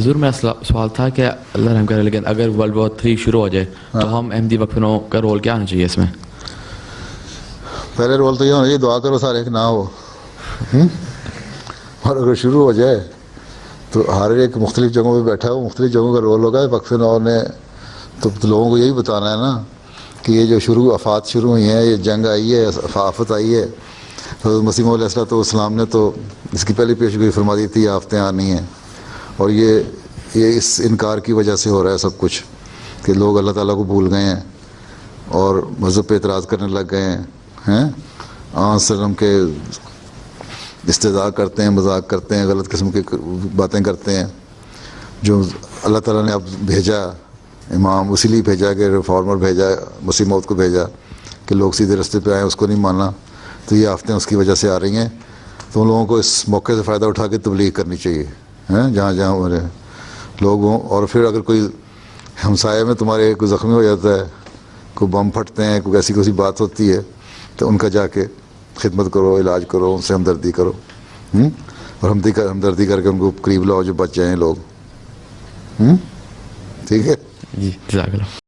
حضور میرا سوال تھا کہ اللہ رحم کرے، لیکن اگر ورلڈ وار 3 شروع ہو جائے تو ہم احمدی وقفنوں کا رول کیا ہونا چاہیے اس میں؟ پہلے رول تو یہ ہونا چاہیے دعا کرو سارے ایک نہ ہو، اور اگر شروع ہو جائے تو ہر ایک مختلف جگہوں پہ بیٹھا ہو، مختلف جگہوں کا رول ہوگا. وقفنوں نے تو لوگوں کو یہی بتانا ہے نا کہ یہ جو آفات شروع ہوئی ہیں، یہ جنگ آئی ہے، آفت آئی ہے، حضرت مسیح علیہ السلام نے تو اس کی پہلی پیشگوئی فرما دی تھی آفتیں آنی ہیں. اور یہ اس انکار کی وجہ سے ہو رہا ہے سب کچھ، کہ لوگ اللہ تعالیٰ کو بھول گئے ہیں اور مذہب پہ اعتراض کرنے لگ گئے ہیں. وسلم کے استہزاء کرتے ہیں، مذاق کرتے ہیں، غلط قسم کی باتیں کرتے ہیں. جو اللہ تعالیٰ نے اب بھیجا امام، اسی لیے بھیجا کہ ریفارمر بھیجا، مسیح موعود کو بھیجا کہ لوگ سیدھے راستے پہ آئیں، اس کو نہیں مانا. تو یہ آفتیں اس کی وجہ سے آ رہی ہیں. تو ان لوگوں کو اس موقع سے فائدہ اٹھا کے تبلیغ کرنی چاہیے جہاں جہاں ہمارے لوگ ہوں. اور پھر اگر کوئی ہمسائے میں تمہارے کوئی زخمی ہو جاتا ہے، کوئی بم پھٹتے ہیں، کوئی ایسی بات ہوتی ہے، تو ان کا جا کے خدمت کرو، علاج کرو، ان سے ہمدردی کرو، اور ہمدردی کر کے ان کو قریب لاؤ جو بچ جائیں لوگ. ٹھیک ہے. جی جزاک اللہ.